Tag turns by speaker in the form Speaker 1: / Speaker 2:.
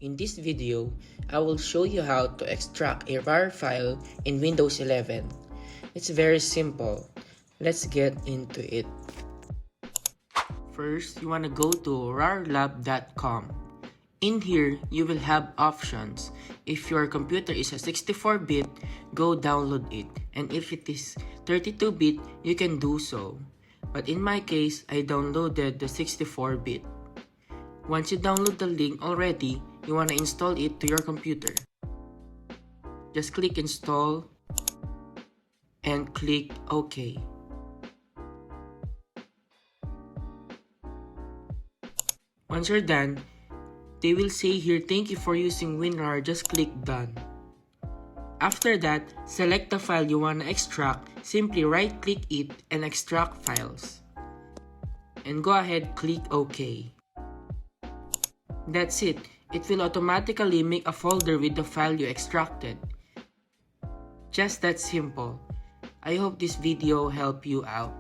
Speaker 1: In this video, I will show you how to extract a RAR file in Windows 11. It's very simple. Let's get into it. First, you want to go to rarlab.com. In here, you will have options. If your computer is a 64-bit, go download it. And if it is 32-bit, you can do so. But in my case, I downloaded the 64-bit. Once you download the link already, you want to install it to your computer. Just click install and click OK. Once you're done, they will say here, thank you for using WinRAR, just click done. After that, select the file you want to extract, simply right click it and extract files. And go ahead, click OK. That's it. It will automatically make a folder with the file you extracted. Just that simple. I hope this video helped you out.